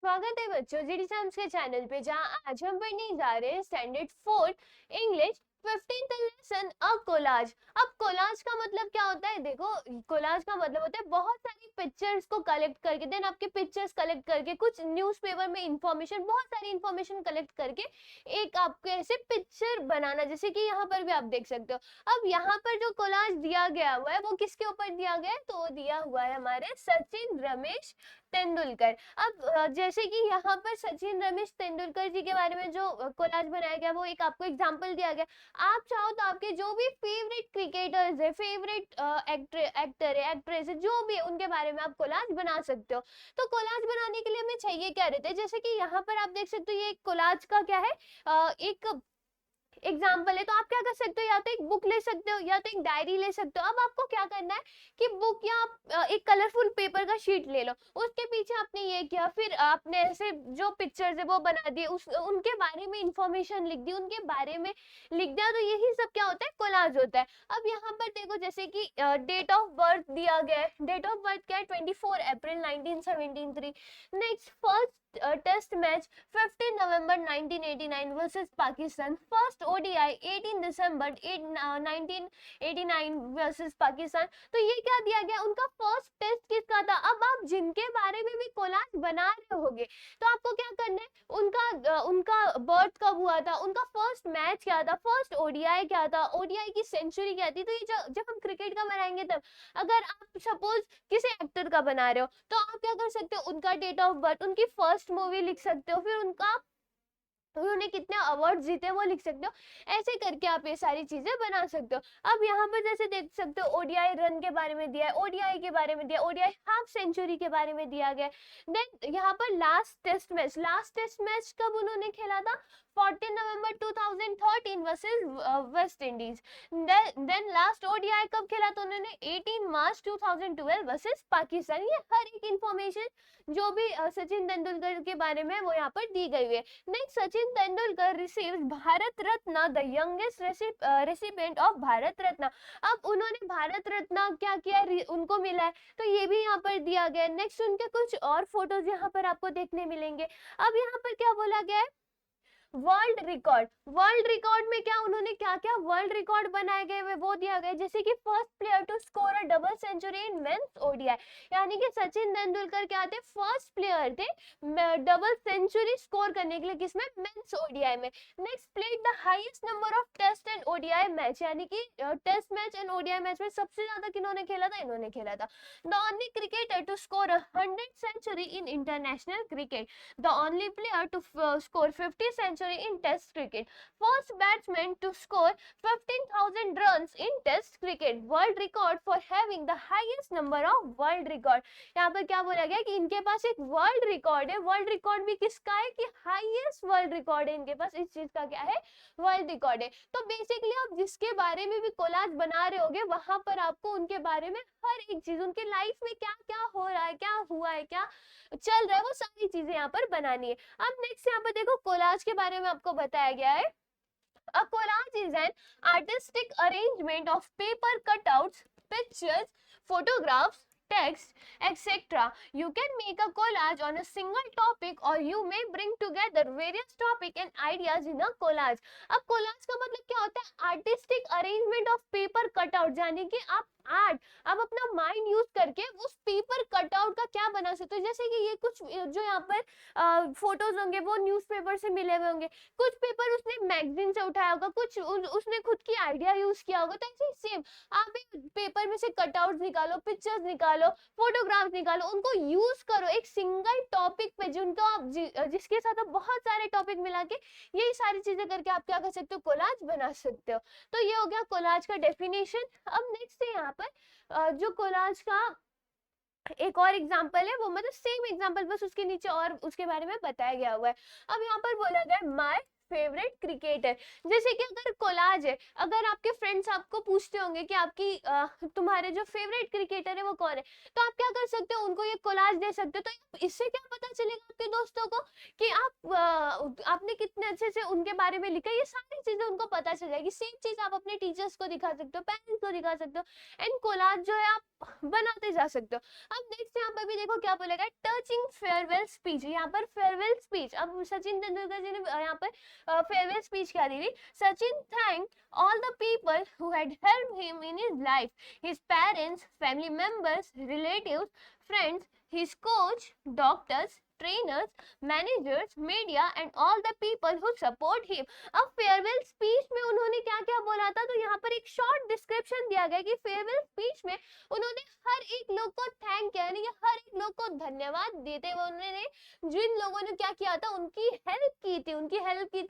स्वागत है बच्चों जीडी साइंस के चैनल पे, जहां आज हम पढ़ने जा रहे हैं स्टैंडर्ड 4 इंग्लिश 15th लेसन अ कोलाज। अब कोलाज का मतलब क्या होता है? देखो, कोलाज का मतलब होता है बहुत सारी पिक्चर्स को कलेक्ट करके, देन आपके पिक्चर्स कलेक्ट करके कुछ न्यूज़पेपर में इंफॉर्मेशन, बहुत सारी इंफॉर्मेशन कलेक्ट करके एक आपके ऐसे पिक्चर बनाना, जैसे कि यहाँ पर भी आप देख सकते हो। अब यहाँ पर जो कोलाज दिया गया हुआ है वो किसके ऊपर दिया गया है? तो वो दिया हुआ है हमारे सचिन रमेश तेंदुलकर। अब जैसे कि यहाँ पर सचिन रमेश तेंदुलकर जी के बारे में जो कोलाज बनाया गया, वो एक आपको एग्जांपल दिया गया। आप चाहो तो आपके जो भी फेवरेट क्रिकेटर्स है, फेवरेट एक्टर है, एक्ट्रेस है, जो भी है, उनके बारे में आप कोलाज बना सकते हो। तो कोलाज बनाने के लिए हमें चाहिए क्या रहता है? जैसे कि यहाँ पर आप देख सकते हो, ये कोलाज का क्या है, एक एग्जाम्पल है। तो आप क्या कर सकते हो, या तो एक बुक ले सकते हो या तो एक डायरी ले सकते हो। अब आपको क्या करना है कि बुक या एक कलरफुल पेपर का शीट ले लो, उसके पीछे आपने ये किया, फिर आपने ऐसे जो पिक्चर्स है वो बना दिए, उस उनके बारे में इंफॉर्मेशन लिख दी, उनके बारे में लिख दिया। तो यही सब क्या होता है? कोलाज होता है। अब यहाँ पर देखो, जैसे कि डेट ऑफ बर्थ दिया गया है। डेट ऑफ बर्थ क्या है? 24 अप्रैल 1973। नेक्स्ट, फर्स्ट टेस्ट मैच 15 नवंबर 1989 वर्सेस पाकिस्तान। फर्स्ट ओडीआई 18 दिसंबर 1989 वर्सेस पाकिस्तान। तो ये क्या दिया गया? उनका फर्स्ट टेस्ट किसका था? अब आप जिनके बारे में भी कोलाज बना रहे होगे, तो आपको क्या करना है, उनका बर्थ कब हुआ था, उनका फर्स्ट मैच क्या था, फर्स्ट ओडीआई क्या था, ओडीआई की सेंचुरी क्या थी। तो ये जब हम क्रिकेट का बनाएंगे, तब अगर आप सपोज किसी एक्टर का बना रहे हो, तो आप क्या कर सकते हो, उनका डेट ऑफ बर्थ, उनकी फर्स्ट मूवी लिख सकते हो, फिर उन्होंने कितने अवार्ड जीते वो लिख सकते हो। ऐसे करके आप ये सारी चीजें बना सकते हो। अब यहाँ पर जैसे देख सकते हो, ओडीआई रन के बारे में दिया है, ओडीआई के बारे में दिया, ओडीआई हाफ सेंचुरी के बारे में दिया गया। देन यहाँ पर लास्ट टेस्ट मैच कब उन्होंने खेला था? 14 नवंबर 2013 versus West Indies. Then last ODI कब खेला था उन्होंने? 18 मार्च 2012 वर्सेस पाकिस्तान। ये हर एक इंफॉर्मेशन जो भी सचिन तेंदुलकर के बारे में वो यहाँ पर दी गई है। Next, Sachin Tendulkar receives Bharat Ratna, the youngest recipient of Bharat Ratna. अब उन्होंने भारत रत्न क्या किया, उनको मिला है, तो ये भी यहाँ पर दिया गया है। नेक्स्ट, उनके कुछ और फोटोज यहाँ पर आपको देखने मिलेंगे। अब यहाँ पर क्या बोला गया है? वर्ल्ड रिकॉर्ड में क्या उन्होंने क्या क्या वर्ल्ड रिकॉर्ड बनाए गए हुए वो दिया गया, जैसे कि first player to score a double century in men's ODI. यानी कि सचिन तेंदुलकर क्या थे? फर्स्ट प्लेयर थे डबल सेंचुरी स्कोर करने के लिए, किसमें? मेंस ओडीआई में। Next, played the highest number of test and ODI match, यानी कि test match and ODI match में सबसे ज्यादा किन्होंने खेला था? इन्होंने खेला था। The only cricketer to score 100 century in international cricket, the only player to score 50 century in test cricket, first batsman to score 15,000 runs in test cricket, world record for having the highest number of world record। यहाँ पर क्या बोला गया कि इनके पास एक world record है। World record भी किसका है? कि हाईएस्ट वर्ल्ड रिकॉर्ड है इनके पास, इस चीज का क्या है? वर्ल्ड रिकॉर्ड है। तो बेसिकली आप जिसके बारे में भी कोलाज बना रहे होगे, वहां पर आपको उनके बारे में हर एक चीज, उनके लाइफ में क्या क्या हो रहा है, क्या हुआ है, क्या चल रहा है, वो सारी चीजें यहाँ पर बनानी है। अब नेक्स्ट यहाँ पर देखो, कोलाज के बारे में आपको बताया गया है। A collage is an artistic arrangement of paper cutouts, pictures, photographs, text, etc. You can make a collage on a single topic or you may bring together various topic and ideas in a collage। अब collage का मतलब क्या होता है? Artistic arrangement of paper cutouts, यानी कि आप अपना माइंड यूज करके उस पेपर कटआउट का क्या बना सकते हो। जैसे कि ये कुछ जो यहाँ पर फोटोज होंगे वो न्यूज़पेपर से मिले हुए होंगे, कुछ पेपर उसने मैगजीन से उठाया होगा, कुछ उसने खुद की आइडिया यूज किया होगा। तो ऐसे सेम आप एक पेपर में से कटआउट निकालो, पिक्चर्स निकालो, फोटोग्राफ्स निकालो, उनको यूज करो एक सिंगल टॉपिक पे, जिनको आप जिसके साथ आप बहुत सारे टॉपिक मिला के यही सारी चीजें करके आप क्या कर सकते हो? कोलाज बना सकते हो। तो ये हो गया कोलाज का डेफिनेशन। अब नेक्स्ट है यहाँ पर जो कोलाज का एक और एग्जाम्पल है, वो मतलब सेम एग्जाम्पल, बस उसके नीचे और उसके बारे में बताया गया हुआ है। अब यहाँ पर बोला गया माय फेवरेट क्रिकेटर। जैसे कि अगर कोलाज है, अगर आपके फ्रेंड्स आपको पूछते होंगे कि तुम्हारे जो फेवरेट क्रिकेटर है वो कौन है, तो आप क्या कर सकते हो? उनको ये कोलाज दे सकते हो। तो इससे क्या पता चलेगा आपके दोस्तों को कि आपने कितने अच्छे से उनके बारे में लिखा, ये सारी चीजें उनको पता चल जाएगी। सेम चीज आप अपने टीचर्स को दिखा सकते हो, पेरेंट्स को दिखा सकते हो, एंड कोलाज जो है आप बनाते जा सकते हो। अब नेक्स्ट यहाँ पर भी देखो क्या बोलेगा, टचिंग फेयरवेल स्पीच। यहाँ पर फेयरवेल स्पीच, अब सचिन तेंदुलकर जी ने यहाँ पर फेयरवेल स्पीच क्या दी थी, Sachin thank all the people who had helped him in his life, his parents, family members, relatives, friends, his coach, doctors, trainers, managers, media and all the people who support him। अब farewell speech में उन्होंने क्या क्या बोला था, तो यहाँ पर एक शॉर्ट डिस्क्रिप्शन दिया गया कि फेयरवेल स्पीच में उन्होंने हर एक लोग को थैंक किया, यानी कि हर एक लोग को धन्यवाद देते हुए उन्होंने जिन लोगों ने क्या किया था उनकी हेल्प की थी,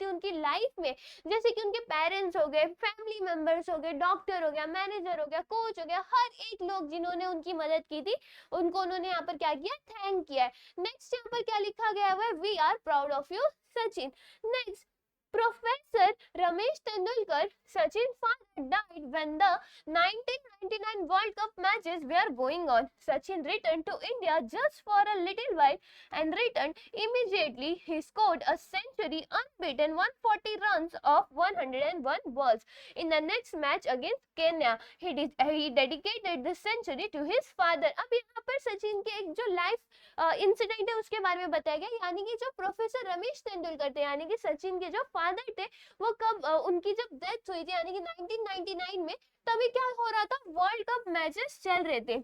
उनकी लाइफ में, जैसे कि उनके पेरेंट्स हो गए, फैमिली मेंबर्स हो गए, डॉक्टर हो गया, मैनेजर हो गया, कोच हो गया, हर एक लोग जिन्होंने उनकी मदद की थी उनको उन्होंने यहाँ पर क्या किया, थैंक किया है। नेक्स्ट यहाँ पर क्या लिखा गया हुआ है, we are proud of you Sachin. Next, Professor Ramesh Tendulkar, Sachin's father, died when the 1999 World Cup matches were going on. Sachin returned to India just for a little while and returned immediately. He scored a century, unbeaten 140 runs of 101 balls in the next match against Kenya. He dedicated the century to his father. अब यहाँ पर सचिन के एक जो life incident है उसके बारे में बताया गया, यानी कि जो प्रोफेसर रमेश तेंदुलकर थे, यानी कि सचिन के जो फादर थे, वो कब उनकी जब डेथ हुई थी यानी कि 1999 में, तभी क्या हो रहा था, वर्ल्ड कप मैचेस चल रहे थे।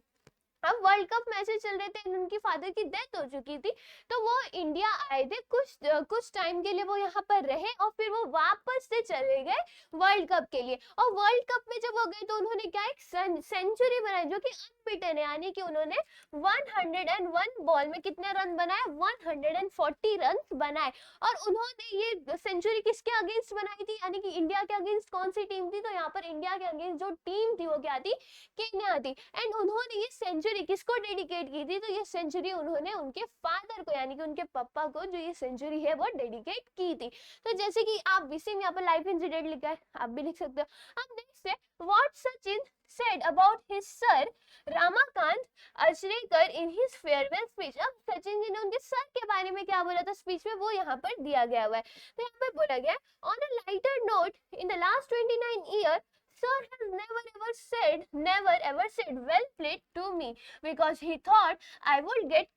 अब वर्ल्ड कप मैचेस चल रहे थे, उनकी फादर की डेथ हो चुकी थी, तो वो इंडिया आए थे, कुछ टाइम के लिए वो यहाँ पर रहे और फिर वो वापस से चले गए वर्ल्ड कप के लिए। और वर्ल्ड कप में जब वो गए तो उन्होंने क्या एक सेंचुरी बनाई जो कि अनबीटन है, यानी कि उन्होंने 101 बॉल में कितने रन बनाए, 140 रन बनाए। और उन्होंने ये सेंचुरी किसके अगेंस्ट बनाई थी, यानी कि इंडिया के अगेंस्ट कौन सी टीम थी, तो यहाँ पर इंडिया के अगेंस्ट जो टीम थी वो क्या थी, केन्या थी। एंड उन्होंने ये सेंचुरी किसको डेडिकेट की थी, तो ये सेंचुरी उन्होंने उनके फादर को, यानी कि उनके पापा को जो ये सेंचुरी है वो डेडिकेट की थी। तो जैसे कि आप भी सेम यहाँ पर लाइफ इंसिडेंट लिखा है, आप भी लिख सकते हो। अब नेक्स्ट है, what Sachin said about his sir Ramakant Achrekar in his farewell speech। अब सचिन जी ने उनके सर के बारे में क्या बोला था स्पीच में, वो यहाँ पर दिया गया हुआ है। तो यहाँ पर बोला गया, on a lighter note, in the last 29 years sir has never ever said well played to me, because he thought I will get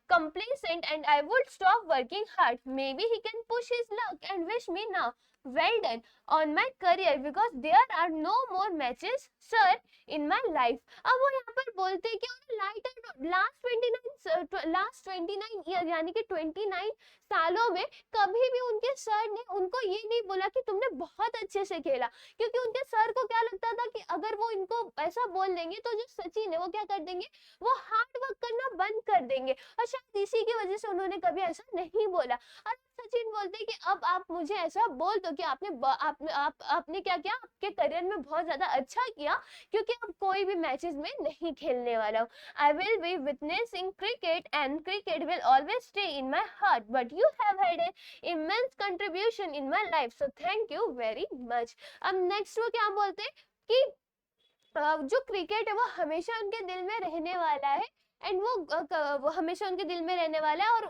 complacent and I would stop working hard. Maybe he can push his luck and wish me now well done on my career because there are no more matches sir in my life। अब वो यहाँ पर बोलते हैं कि last 29 year यानी कि 29 सालों में कभी भी उनके सर ने उनको ये नहीं बोला कि तुमने बहुत अच्छे से खेला, क्योंकि उनके सर को क्या लगता था कि अगर वो इनको ऐसा बोल देंगे तो जो सचिन है वो क्या कर देंगे, वो हार्ड वर्क करना बंद कर देंगे, और शायद इसी की वजह से उन्होंने कभी ऐसा नहीं बोला। और सचिन बोलते हैं कि अब आप मुझे ऐसा बोल दो कि आपने क्या किया, आपके करियर में बहुत ज्यादा अच्छा किया, क्योंकि अब कोई भी मैचेस में नहीं खेलने वाला हूँ। I will be witnessing cricket and cricket will always stay in my heart, but you have had an immense contribution in my life, so thank you very much। अब नेक्स्ट वो क्या बोलते हैं कि जो क्रिकेट है वो हमेशा उनके दिल में रहने वाला है, एंड वो हमेशा उनके दिल में रहने वाला है, और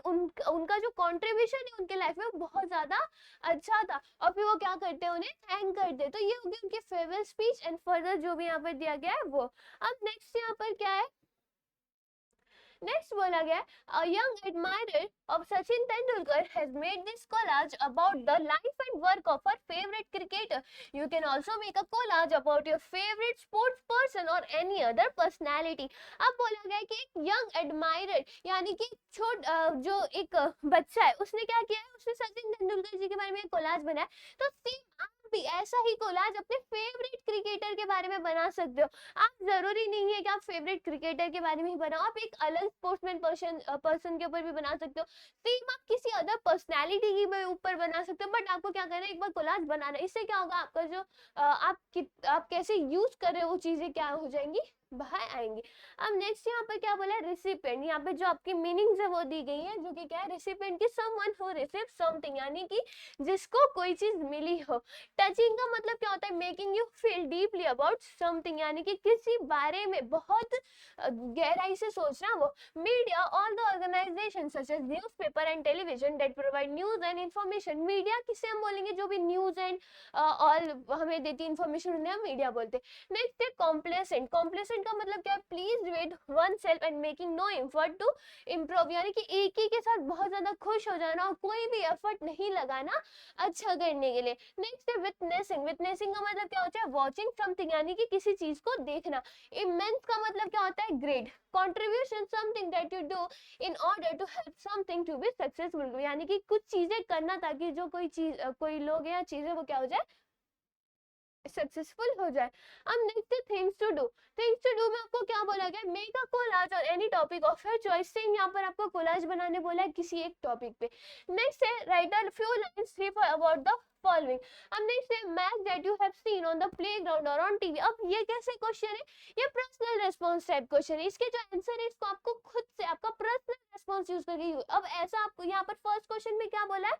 उनका जो कंट्रीब्यूशन है उनके लाइफ में बहुत ज्यादा अच्छा था। और फिर वो क्या करते हैं, उन्हें थैंक करते हैं। तो ये हो गई उनकी फेवरेट स्पीच एंड फर्दर जो भी यहाँ पर दिया गया है वो। अब नेक्स्ट यहाँ पर क्या है, नेक्स्ट बोला गया, a young admirer of Sachin Tendulkar has made this collage about the life and work of her favorite cricketer. You can also make a collage about your favorite sports person or any other personality। अब बोला गया कि एक young admirer यानी कि जो एक बच्चा है उसने क्या किया है, उसने सचिन तेंदुलकर जी के बारे में एक कोलाज बनाया। तो सेम आप भी ऐसा ही कोलाज अपने फेवरेट क्रिकेटर के बारे में बना सकते हो। आप जरूरी नहीं है कि आप फेवरेट क्रिकेटर के बारे में ही बनाओ, आप एक अलग स्पोर्ट्समैन पर्सन के ऊपर भी बना सकते हो, सेम आप किसी अदर पर्सनालिटी के ऊपर बना सकते हो। बट आपको क्या करना है, एक बार कोलाज बनाना है। इससे क्या होगा, आपका जो आप कैसे यूज कर रहे हो वो चीजें क्या हो जाएंगी, बाहर आएंगे। अब नेक्स्ट यहाँ पर क्या बोला है, रिसिपिएंट। यहाँ पे जो आपकी मीनिंग्स है वो दी गई है, जो कि क्या है, रिसिपिएंट की समवन हु रिसीव समथिंग, यानी कि जिसको कोई चीज मिली हो। टचिंग का मतलब क्या होता है, making you feel deeply about something, यानी कि किसी बारे में बहुत गहराई से सोचना वो। Media all the organisation such as newspaper and television that provide news and information. Media किसे हम बोलेंगे, जो भी न्यूज एंड ऑल हमें देती इंफॉर्मेशन, उन्हें हम मीडिया बोलते हैं। नेक्स्ट है कॉम्प्लेसेंट। कॉम्प्लेसेंट का मतलब क्या है, please with oneself and making no effort to improve, यानी कि एक ही के साथ बहुत ज्यादा खुश हो जाना और कोई भी एफर्ट नहीं लगाना अच्छा करने के लिए। नेक्स्ट है विटनेसिंग। विटनेसिंग का मतलब क्या होता है, वॉचिंग समथिंग, यानी कि किसी चीज को देखना। इमेंस का मतलब क्या होता है, great. Contribution something that you do in order to help something to be successful, यानी कि कुछ चीजें करना ताकि जो कोई चीज कोई लोग या चीजें वो क्या हो जाए, सक्सेसफुल हो जाए। अब नेक्स्ट है things to do. Things to do में आपको क्या बोला गया, मेक अ कोलाज और any topic of your choice. Same यहाँ पर आपको कोलाज बनाने बोला है किसी एक टॉपिक पे। नेक्स्ट है right a few lines refer about the following. अब नेक्स्ट है match that you have seen on the playground और ऑन टीवी। अब ये कैसे क्वेश्चन है, ये पर्सनल रेस्पॉन्स टाइप क्वेश्चन है। इसके जो आंसर है इसको आपको खुद से आपका पर्सनल रेस्पॉन्स यूज करके। अब ऐसा आपको यहाँ पर फर्स्ट क्वेश्चन में क्या बोला है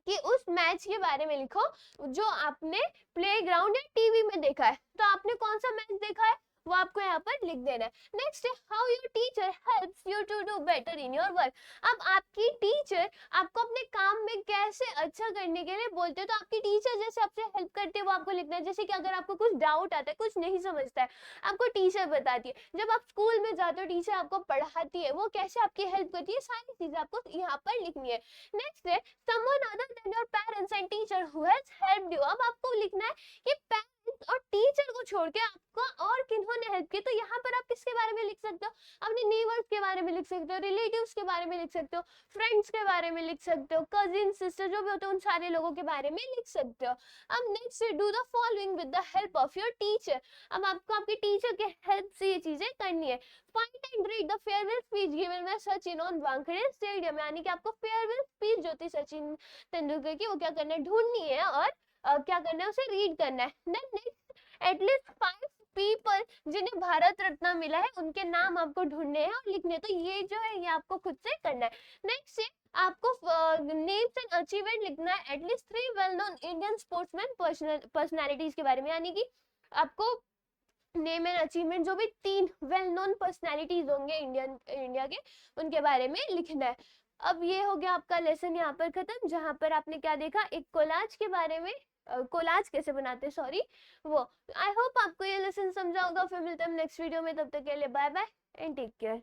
कि उस मैच के बारे में लिखो जो आपने प्लेग्राउंड या टीवी में देखा है। तो आपने कौन सा मैच देखा है वो आपको यहाँ पर लिख देना है। नेक्स्ट है how your teacher helps you to do better in your work. अब आपकी टीचर आपको अपने काम में कैसे अच्छा करने के लिए बोलते हैं, तो आपकी टीचर जैसे आपसे हेल्प करते हैं वो आपको लिखना है। जैसे कि अगर आपको कुछ डाउट आता है, कुछ नहीं समझता है, आपको टीचर बताती है। जब आप स्कूल में जाते हो टीचर आपको पढ़ाती है, वो कैसे आपकी हेल्प करती है, सारी चीजें आपको यहाँ पर लिखनी है। नेक्स्ट है someone other than your parents and teacher who has helped you। अब आपको लिखना है कि पेरेंट्स और टीचर को छोड़ के आपको और किन्होंने हेल्प की। तो यहाँ पर आप किसके बारे में लिख सकते हो, अपने नेबर्स के बारे में लिख सकते हो, रिलेटिव्स के बारे में लिख सकते हो, फ्रेंड्स के बारे में लिख सकते हो, कजिन सिस्टर जो भी होते हैं उन सारे लोगों के बारे में लिख सकते हो। अब next do the following with the help of your teacher. अब आपको आपके टीचर के हेल्प से ये चीजें करनी है। Find and read the farewell speech given by Sachin on Wankhede stadium, यानी कि आपको फेयरवेल स्पीच जो थी सचिन तेंदुलकर की वो क्या करना है, ढूंढनी है और क्या करना है, उसे रीड करना है। देन नेक्स्ट एटलीस्ट 5 पीपल जिन्हें भारत रत्न मिला है उनके नाम आपको ढूंढने हैं और लिखने हैं। तो ये जो है ये आपको खुद से करना है। नेक्स्ट है आपको नेम्स एंड अचीवमेंट लिखना है at least 3 well known Indian sportsman personalities के बारे में, यानी कि आपको नेम एंड अचीवमेंट जो भी 3 वेल नोन पर्सनालिटीज होंगे इंडिया के, उनके बारे में लिखना है। अब ये हो गया आपका लेसन यहाँ पर खत्म, जहां पर आपने क्या देखा, एक कोलाज के बारे में, कोलाज कैसे बनाते सॉरी वो। आई होप आपको ये लेसन समझा होगा। फिर मिलते हैं नेक्स्ट वीडियो में, तब तक के लिए bye bye and take care.